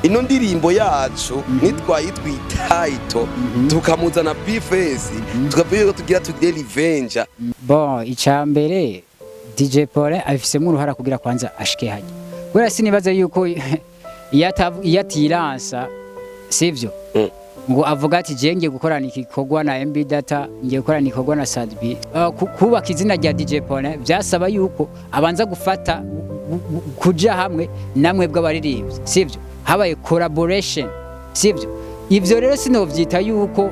ino ndirimbo yacu nitwayitwitaito tukamuzana bifesi tukavuga tugira tugire revenge. Bon icambere DJ Paulin afisemo uruhara kugira kwanza ashike haje. Wera sinibaza yuko yatiransa sivyo ngo avuga ati je ngiye gukorana igikorwa na MB Data ngiye gukorana igikorwa na Sadbi. Kubaka izina rya DJ Paulin byasaba yuko abanza gufata kuja hamwe namwe bw'abaririmbyi sivyo habaye collaboration sivyo. Ivyo rero sinovyita yuko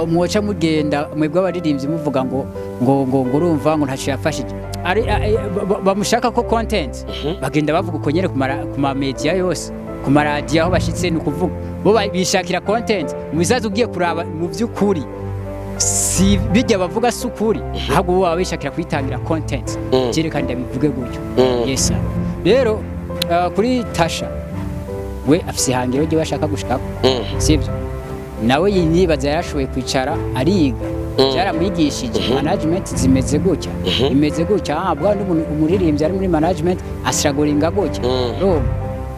mwoca mugenda mwebwe abaririmbyi muvuga ngo urumva ngo ntaco yafashije bamushaka ko content bagenda bavuga uko nyene ku ma media yose ku maradiyo aho bashitse ni kuvuga bo bishakira content mubisaza ugiye kuraba mu by'ukuri si bijya bavuga sukuri ahubwo bo babishakira kwitangira content cyerekana ndabivuge gutyo. Yes rero kuri Tasha we afise hangiro ryo bashaka gushaka sivyo nawe yinibaza yarashoboye kwicara ariga byaramwigishije management zimeze gutya imeze gutya abwa umuririmbyi ari muri management asiragoringa gutya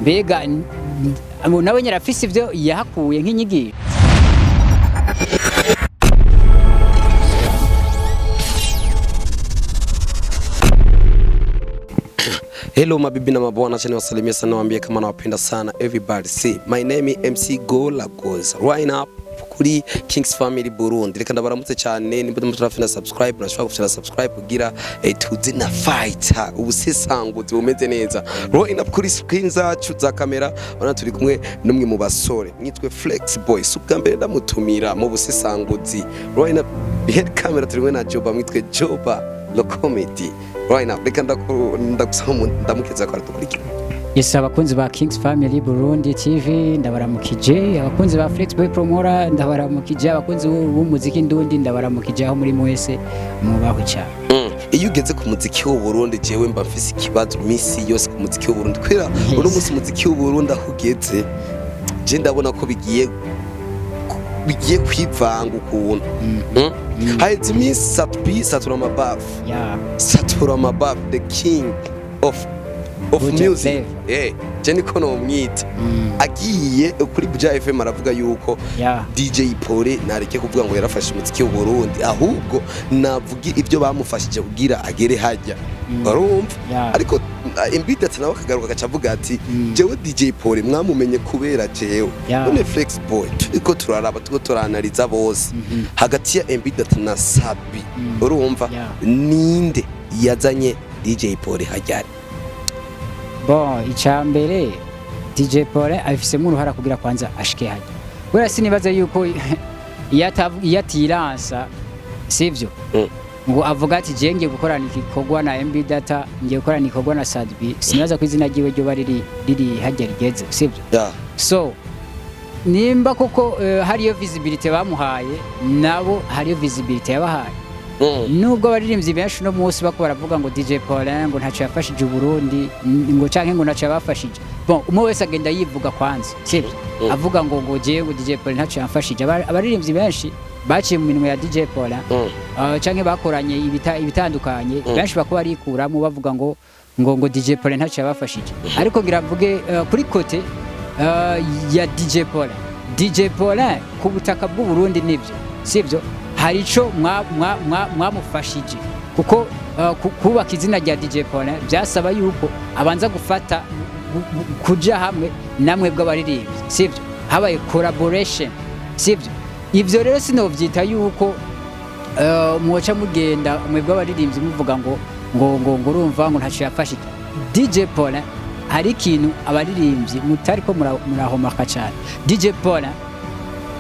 mbega nawe nyarafise ivyo yahakuye nk'inyigisho. Hello mabibi na mabwana, acha niwasalimie sana, waambie kama nawapenda sana. Everybody say my name is MC Gola Goza. Right up kuri King's Family Burundi. Reka ndabaramutse cyane nimba mutarafina subscribe nashobora gufira subscribe kugira tuzi na fight ubusesanguzi bumeze neza. Right up kuri screen zacu za kamera bana turi kumwe numwe mu basore nitwe Flex Boy subwambere ndamutumira mu busesanguzi. Right up behind camera turi kumwe na Joba mwitwe Joba lo comedy. Right now reka ndamukeza kwa tukurikira. Yes abakunzi ba King's Family Burundi TV ndabaramukije, abakunzi ba Flex Boy Promora ndabaramukije, abakunzi b'umuziki ndundi ndabaramukije aho muri mwese mubaho cyane. Iyo ugeze ku muziki w'u Burundi jewe mba mfise ikibazo misi yose ku muziki w'u Burundi kwera uno musi muziki w'u Burundi aho ugeze je ndabona ko bigiye kwivanga ukuntu haheze iminsi Sadbi satura amabavu satura amabavu the king of music je niko nomwita agiye kuri Buja FM aravuga yuko DJ Paulin nareke kuvuga ngo yarafashe umuziki w'u Burundi ahubwo navuga ibyo bamufashije kugira agere hajya barumva ariko imbida nawe akagaruka akavuga ati jewe DJ Paulin mwamumenye kubera jewe none Flex Boy turiko turaraba turanaliza bose hagati ya imbida na Sadbi urumva ninde yazanye DJ Paulin hajyari. Bon icambere DJ Paulin afisemo uruhara kugira kwanza ashike haje. Wera sinibaza yuko yatiransa sivyo ngo avuga ati je ngiye gukorana igikorwa na MB Data ngiye gukorana igikorwa na Sadbi sinibaza ko izina ryiwe ryo bari hajya rigeze sivyo. So nimba koko hariyo visibility bamuhaye nabo hariyo visibility yabahaye. Nubwo abaririmbyi benshi no munsi bako baravuga ngo DJ Paulin ngo ntaco yafashije Burundi ngo canke ngo ntaco yabafashije. Bon umwe wese agenda yivuga kwanza sivyo avuga ngo jewe ngo DJ Paulin ntaco yafashije. Abaririmbyi benshi baciye mu minwe ya DJ Paulin canke bakoranye ibitandukanye benshi bako barikuramo bavuga ngo DJ Paulin ntaco yabafashije. Ariko ngira mvuge kuri kote ya DJ Paulin ku butaka bw'u Burundi nivyo sivyo hari ico mwamufashije kuko kubaka izina rya DJ Paulin byasaba yuko abanza gufata kuja hamwe namwe bw'abaririmbyi sivyo habaye collaboration sivyo. Ivyo rero sinovyita yuko mwoca mugenda mwebwe abaririmbyi muvuga ngo urumva ngo ntaco yafashije. DJ Paulin hari ikintu abaririmbyi mutariko murahomaka cyane. DJ Paulin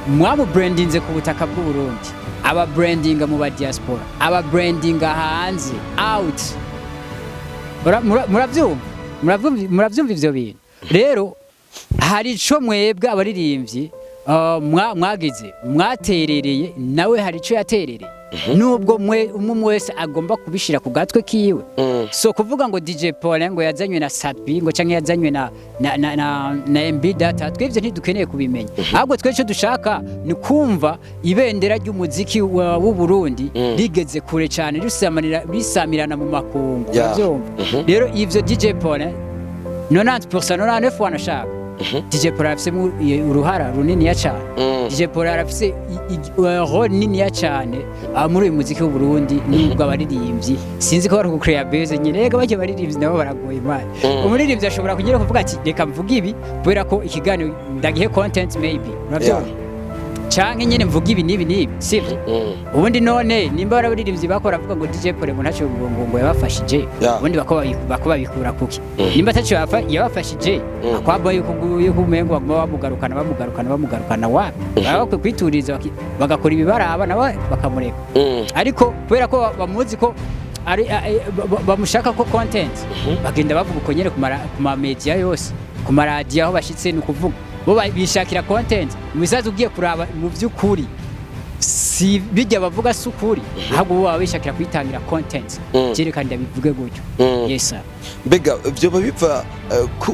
mwamu brandinze ku butaka bw'u Burundi aba brandinga mu ba diaspora aba brandinga hanze out muravyumva ivyo bintu rero hari ico mwebwe abaririmbyi mwagize mwaterereye nawe hari ico yaterereye nubwo umwe wese agomba kubishira ku gatwe kiwe. So kuvuga ngo DJ Paulin ngo yazanywe na Sadbi ngo canke yazanywe na MB Data twebye ntidukeneye kubimenya ahubwo twece dushaka ni kumva ibendera ry'umuziki w'u Burundi rigeze kure cyane risamirana mu makungu byumva rero ivyo DJ Paulin 90% 99 wanashaka DJ Paul arafise uruhara runini ya cyane DJ Paul arafise role nini ya cyane muri uyu muziki w'u Burundi nubwo abaririmbyi sinzi ko bari ku create base nyine rega bake baririmbyi nabo baragoye imana umuririmbyi ashobora kugira kuvuga ati reka mvuge ibi kubera ko ikiganiro ndagihe content maybe urabyo canke nyene mvuga ibi nibi sivyo ubundi none nimba barabaririmbyi bakora avuga ngo DJ Paul ngo ntaco ngo yabafashije ubundi bakoba bikura kuki nimba taco yabafashije akwaba yuko umengo bamugarukana wapi bako kwituriza bagakora ibibaraba nawe bakamureka ariko kubera ko bamuzi ko ari bamushaka ko content bagenda bavuga uko nyene ku ma media yose ku maradiyo aho bashitse ni kuvuga bo bishakira content mubisaza ugiye kuraba mu by'ukuri si bijya bavuga sukuri ahubwo bo bishakira kwitangira content cyerekana ndabivuge gutyo yes mbega byo babiva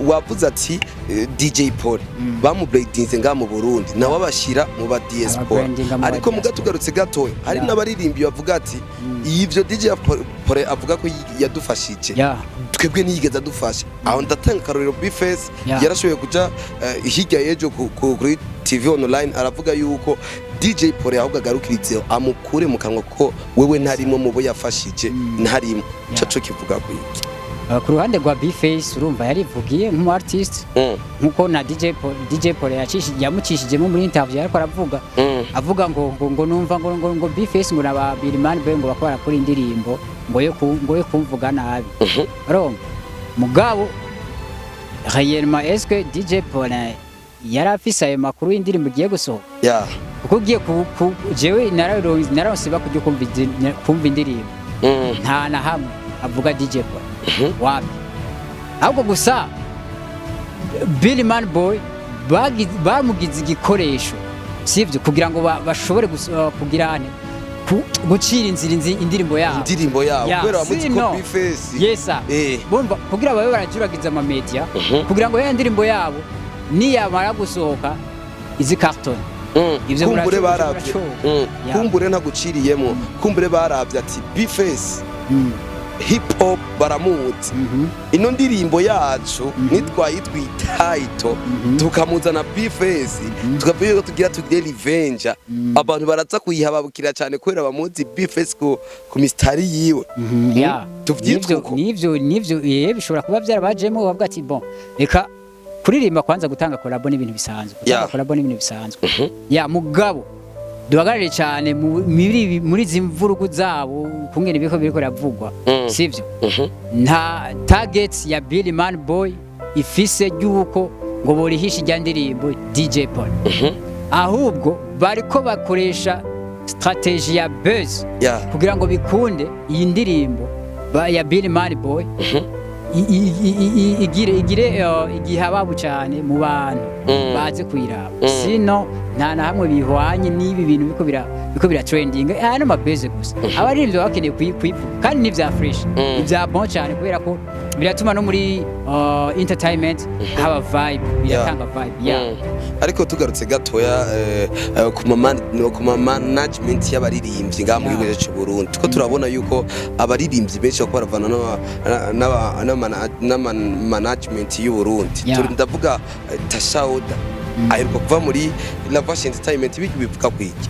wavuze ati DJ Paul bamubreedinze nga mu Burundi nawe abashira mu ba diaspora ariko mugatugarutse gato hari n'abaririmbi bavuga ati ivyo DJ Paul avuga ko yadufashije twebwe niyigeza dufasha aho ndatanga karorero Bface yarashoboye kuja hirya yejo kuri TV online aravuga yuko DJ Paul ahubwo agarukirize amukure mu kanwa ko wewe ntarimo mu bo yafashije ntarimo cyo kivuga ko iki ku ruhande rwa Bface urumva yarivugiye nk'umu artist nkuko na DJ Paul yamucishijemo muri interview ariko aravuga avuga ngo numva ngo Bface ngo naba Bilman Boy ngo bakora kuri indirimbo ngo yo kumvuga nabi urumva mugabo réellement est-ce que DJ Paul yarafise ayo makuru y'indirimbo giye gusohoka kuko ugiye jewe nararonse bakujya kumva indirimbo nta na hamwe avuga DJ Paul wapi ahubwo gusa Bilman Boy bamugize igikoresho sivyo kugira ngo bashobore kugirane gucira indirimbo yabo kubera bamuzi ko Bface yes bomba kugira babe barajuragiza ama media kugira ngo ya ndirimbo yabo niyamara gusohoka izi carton ivyo kumbure baravye kumbure ntaguciriyemo kumbure baravye ati Bface hip hop baramuzi ino ndirimbo yacu nitwayitwitaito tukamuzana Bface tukavuye tugira revenge abantu baraza kuyihababukira cyane kwera bamuzi Bface ku mistari yiwe nivyo bishobora kuba byarabajemo bavuga ati bon reka kuririmba kwanza gutanga collabo n'ibintu bisanzwe mugabo duhagarare cyane muri zimvurugu zabo kungene biko biriko biravugwa sivyo nta targets ya Bilman Boy ifise yuko ngo borihisha ijya ndirimbo DJ Paul ahubwo bariko bakoresha strategy ya buzz kugira ngo bikunde iyi ndirimbo ya Bilman Boy igire hababu cyane mu bantu baze kuyiraba sino nta na hamwe bihwanye n'ibi bintu biko bira trending hano mabeze gusa abaririmbyi bakeneye kwivuga kandi ni vya fresh ibya bon cyane kubera ko biratuma no muri entertainment haba vibe biratanga vibe ariko tugarutse gatoya ku management y'abaririmbyi nga muri gihugu cy'u Burundi tuko turabona yuko abaririmbyi benshi bakora baravana na management y'u Burundi ndavuga Tashauda aheruka kuva muri La Voix Entertainment bivuga kwiki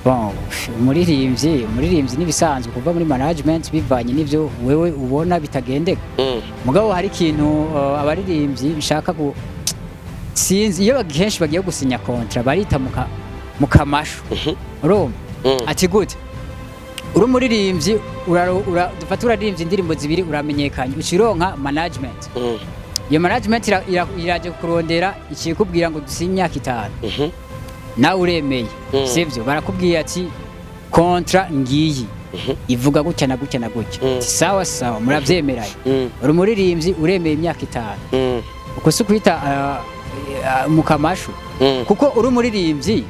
bon umuririmbyi nibisanzwe kuva muri management bivanye n'ivyo wewe ubona bitagendeka mugabo hari ikintu abaririmbyi bishaka ku sinzi iyo bagenshi bagiye gusinya contrat barita mu kamashu urumva ati gute uri umuririmbyi dufata uraririmbye indirimbo zibiri uramenyekanye ucironka management iyo management iraje kurondera ikikubwira ngo dusinye imyaka 5 nawe uremeye sivyo barakubwiye ati contrat ngiyi ivuga gutya na gutya sawa muravyemeranye uri umuririmbyi uremeye imyaka 5 uko si kwita mu kamashu kuko uri umuririmbyi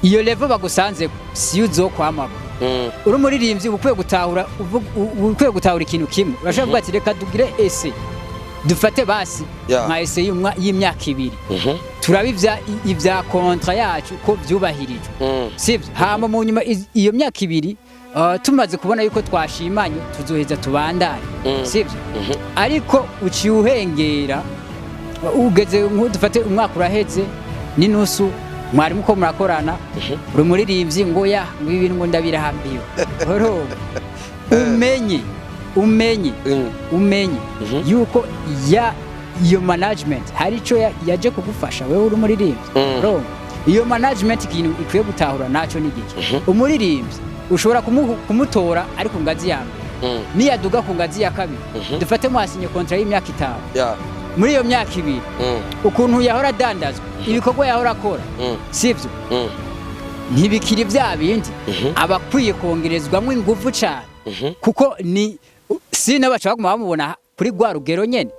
iyo level bagusanze si uzokwama uri umuririmbyi ukwiye gutahura ikintu kimwe urashobora kuvuga ati reka dugire ese dufate basi nka ese y'imyaka 2 turabivya ivya contrat yacu ko byubahirijwe sivyo hama mu nyuma iyo myaka 2 tumaze kubona yuko twashimanye tuzoheza tubandane sivyo ariko uciye uhengera ugeze nk'udufate umwaka uraheze n'inusu mwari muko murakorana uri umuririmbyi ngo ya ibintu ngo ndabirahambiwe umenye yuko iyo management hari ico yaje kugufasha wewe uri umuririmbyi iyo management ikintu ikwiye gutahura naco n'igiki umuririmbyi ushobora kumutora ari ku ngazi ya mbere niyaduga ku ngazi ya kabiri dufate mwasinye contrat y'imyaka 5 muri iyo myaka 2 ukuntu yahora dandazwa ibikorwa yahora akora sivyo ntibikiri vya bindi abakwiye kongerezwamwo ingufu cyane kuko ni sina bashaka kumubona kuri gwa rugero nyene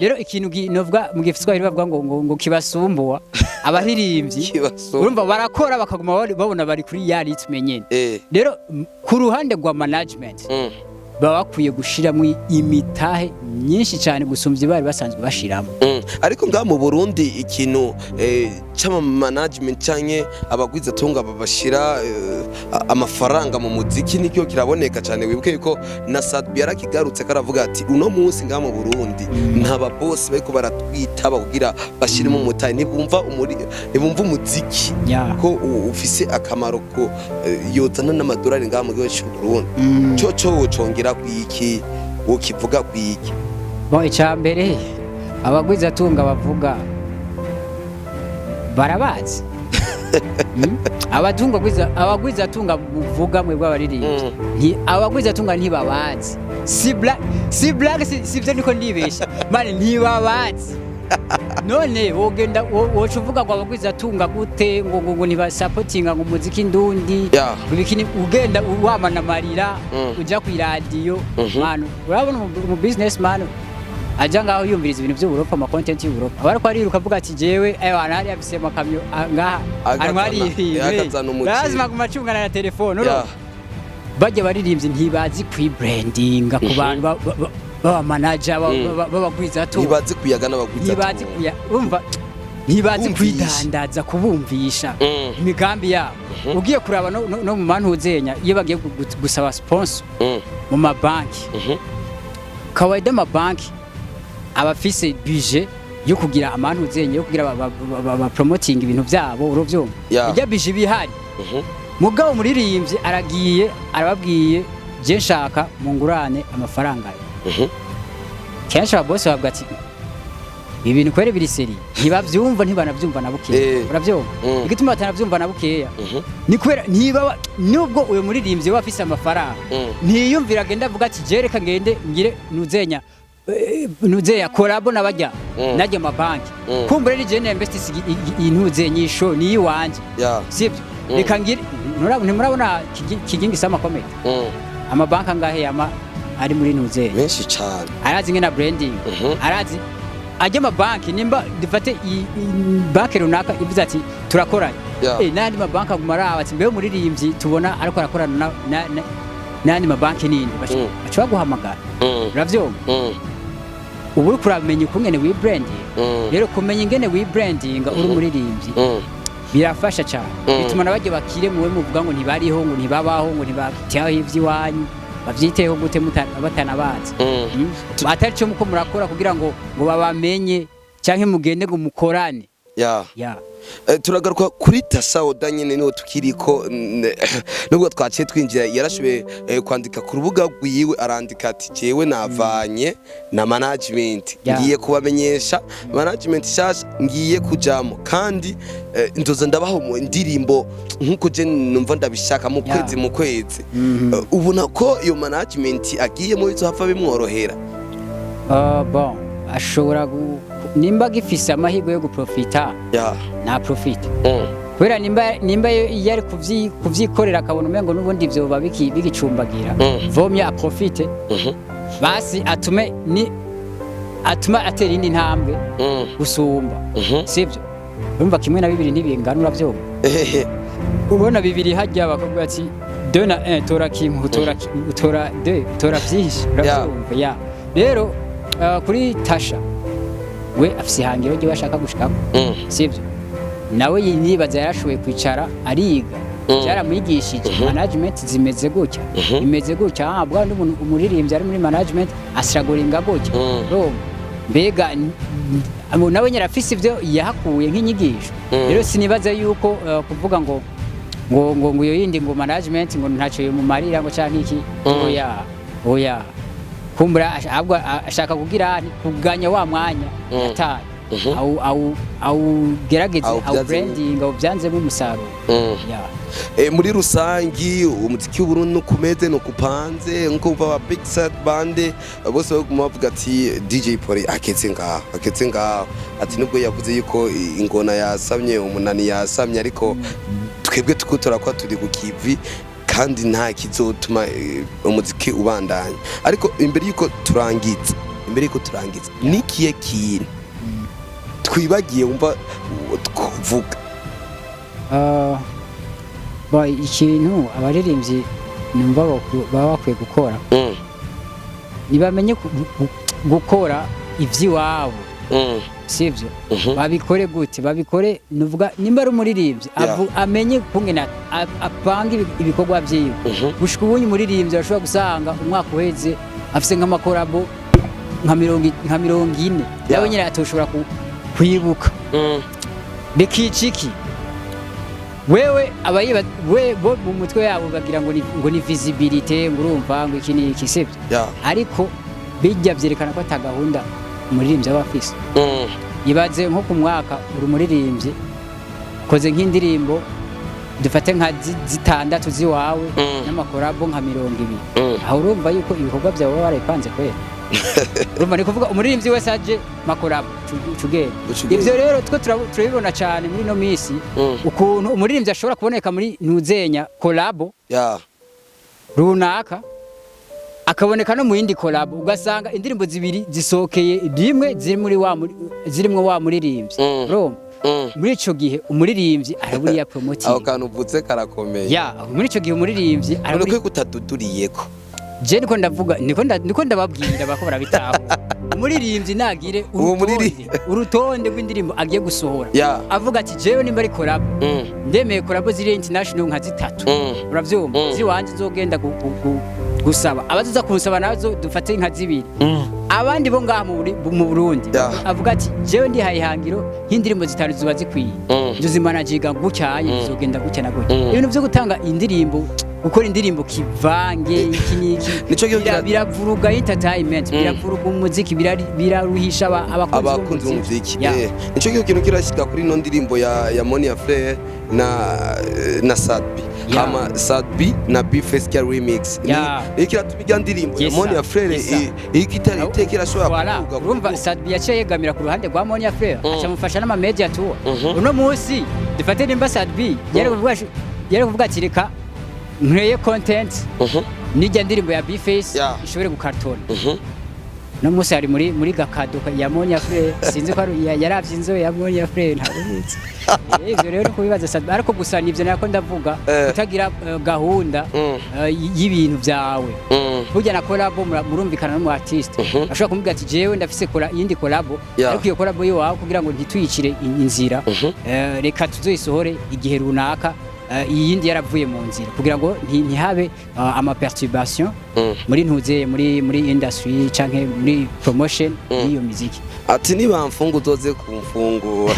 rero ikintu novuga mu gifiswa bavuga ngo kibasumbuwa abaririmbyi urumva barakora bakaguma babona bari kuri ya ritme nyene rero ku ruhande rwa management baba bakwiye gushiramo imitahe myinshi cyane gusumvya bari basanzwe bashiramo ariko nga mu Burundi ikintu cyama management cyanye abagwiza tunga babashira amafaranga mu muziki nikyo kiraboneka cyane wibuke ko na Sadbi yarakigarutse karavuga ati uno munsi nga mu Burundi ntaba boss bariko baratwita bakugira bashirimo umutahe ntibumva umuziki ko ufise akamaro ko yozana n'amadolari nga mu gihugu cy'u Burundi cyo congera kwiki ukivuga kwiki bo icambere abagwiza tunga bavuga barabazi abagwiza tunga buvuga mwe bw'abaririmbyi nti abagwiza tunga ntibabazi si black sivyo niko ndibesha mane ntibabazi none wogenda wocu uvuga ngo abagwiza tunga gute ngo niba supportinga ngo muziki ndundi bikini ugenda wamana marira uja ku radio manu urabona mu business man aja ngaho yumviriza ibintu by'Uburopa ama content y'Uburopa abariko ariruka avuga ati jewe ana hari afise makamyo ngaha arwari lazima kumacungana na telefone bajya baririmbye ntibazi kwibrandinga ku bantu baba manager babagwiza to ntibazi kuyagana bagwiza urumva ntibazi kwidandaza kubumvisha imigambi yabo ugiye kuraba no mu mantu uzenya iyo bagiye gusaba sponsor mu mabanki kawaida mabanki abafise budget yo kugira amantu uzenye yo kugira ba promoting ibintu byabo urovyo ijya budget bihari mugabo muririmbye aragiye arababwiye je nshaka mungurane amafaranga kenshi abose bavuga ati ibintu kwere biri seri ntibavyumva ntibanavyumva na bukeya uravyumva igituma batanavyumva na bukeya ni kwera ntiba nubwo uyo muririmbye wafise amafaranga ntiyumvira agenda avuga ati je reka ngende ngire nuzeya korabo nabajya najya mabanki kumbure ni je invest inuzenyisho ni yiwanje sivyo reka ngire ntimurabona KING'S Family amabanki angahe ari muri nuze menshi cyane arazi ngena branding arazi ajya mabanki nimba dufate banki runaka ivuze ati turakoranye nandi mabanki agumara ati mbe muririmbyi tubona ariko arakorana nandi mabanki nini bashobora guhamagara uravyo ubu uri kuramenya ukungene wibranding rero kumenya ingene wibranding uri muririmbyi birafasha cyane bituma nabajye bakire muwe muvuga ngo ntibariho ngo ntibabaho ngo ntibakitiyaho ivy'iwanyu bavyiteho gute batanabazi atari cyo muko murakora kugira ngo babamenye cyanke mugende ngo mukorane turagaruka kuri Tasauda nyene niho tukiriko nubwo twaciye twinjira yarashobe kwandika ku rubuga rwiwe arandika ati jewe navanye na management ngiye kubamenyesha management shasha ngiye kujamo kandi ndoza ndabaho mu ndirimbo nkuko je numva ndabishaka mu kwezi ubona ko iyo management agiye mu bizo hafa bimworohera bon ashobora nimba gifise amahirwe yo guprofita na profit kubera nimba yari kuvyikorera akabona umengo nubundi ivyo bigicumbagira vomya aprofite basi atume atera indi ntambwe gusumba sivyo urumva kimwe na bibiri ntibingana uravyo ubona bibiri hajya bakavuga ati 2 na 1 tora kimwe tora 2 tora byinshi uravyo rero kuri Tasha we afise hangiro ryo bashaka gushikako sivyo nawe yinibaza yarashoboye kwicara ariga cyaramwigishije management zimeze gutya imeze gutya bwa umuririmbyi ari muri management asiragoringa gutya mbega nawe nyarafise ivyo yahakuye nk'inyigisho rero sinibaza yuko kuvuga ngo iyo yindi ngo management ngo ntaco yomumarira ngo canke iki oya kumbura ahubwo ashaka kugira kuganya wa mwanya ataye au gerageze au branding au byanzemo umusaruro muri rusangi umuziki w'Uburundi nukumeze nukupanze nko uva wa Big Set Band bose bavuga ati DJ Paulin aketse ngaho ati nubwo yavuze yuko ingona yasamye umunani yasamye ariko twebwe tukutora kwa turi ku kivi kandi nta kizotuma umuziki ubandanya ariko imbere yuko turangiza nikiye kintu twibagiye umva tkuvuga ikintu abaririmbyi numva baba bakwiye gukora nibamenye gukora ivy'iwabo sivyo babikore gute babikore nuvuga nimba ari umuririmbyi amenye kungena apanga ibikorwa vyiwe gushika ubunye umuririmbyi ashobora gusanga umwaka uheze afise nk'amakorabo nka 40 yawe nyine atoshobora kwibuka bikiciki wewe abayiba bo mu mutwe yabo bagira ngo ni visibility ngo urumva ngo iki ni ikisebye ariko bijya byerekana ko atagahunda umuririmbyi aba afise yibaze nko ku mwaka uri umuririmbyi koze nk'indirimbo dufate nka zitandatu ziwawe n'amakorabo nka 200 aho urumva yuko ibikorwa byawe warayipanze kwera urumva ni kuvuga umuririmbyi wese aje makorabo cugere ivyo rero twe turabibona cyane muri no misi ukuntu umuririmbyi ashobora kuboneka muri ntuzenya collabo runaka akaboneka no mu yindi collabo ugasanga indirimbo zibiri zisokeye rimwe zirimwo wa muririmbyi urumva muri ico gihe umuririmbyi araburiya promoting aho kantu uvutse karakomeye muri ico gihe umuririmbyi araburiya kutaduduriyeko je niko ndababwira bako barabitaho umuririmbyi nagire urutonde rw'indirimbo agiye gusohora avuga ati jewe nimba ari collab ndemeye collab ziri international nka zitatu uravyumva ziwanje zogenda gusaba abazoza kunsaba nazo dufate nka zibiri abandi bo ngaha mu Burundi avuga ati jewe ndi hayihangiro y'indirimbo zitanu zuba zikwiye nduzimanajiga gucyanye zogenda gucyana gutya ibintu byo gutanga indirimbo ukora indirimbo kivange iki biravuruga entertainment biravuruga umuziki biraruhisha abakunzi b'umuziki nico kintu kirashika kuri no ndirimbo ya Monia Frere na Sadbi ama Sadbi na Bface remix ikiratubijya ndirimbo ya Monia Frere ikitari itekera shobora kuvuga urumva Sadbi yaciye yegamira ku ruhande rwa Monia Frere acamufasha n'ama media tour uno munsi dufate nimba Sadbi yari kuvuga ati reka nkreye content nijya ndirimbo ya Bface ishobore gukartona no musi ari muri gakado ya Monia Frere sinzi ko yaravye inzo ya Monia Frere ntabizi ivyo rero kubibaza Sadbi ariko gusa nivyo nako ndavuga utagira gahunda y'ibintu byawe burya na collab murumvikana no artist ashobora kumubwira ati jewe ndafise yindi collab ariko iyo collab yiwawe kugira ngo ntitwicire inzira reka tuzoyisohore igihe runaka iyindi yaravuye mu nzira kugira ngo ntihabe ama perturbation muri ntuzeye muri industry canke muri promotion y'iyo muziki ati niba mfungu uzoze kumfungura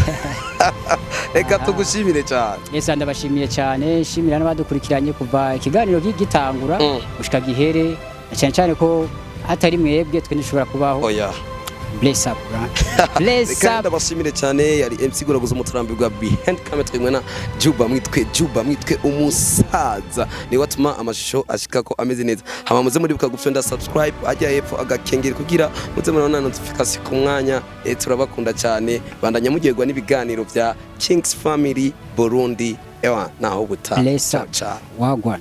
reka tugushimire cyane yesa ndabashimiye cyane shimira n'abadukurikiranye kuva ikiganiro gitangura gushika gihere cyane ko hatari mwebwe twe nishobora kubaho bless up bless up ndabashimire cyane yari MC Guraguza umuturambirwa behind camera twimwe na Juba mwitwe umusaza ni watuma amashusho ashika ko ameze neza hama muze muri bukagufyo nda subscribe ajya hepfo agakengera kugira muze murabona notification ku mwanya turabakunda cyane bandanya mugirwa n'ibiganiro bya King's Family Burundi naho buta bless up wagwan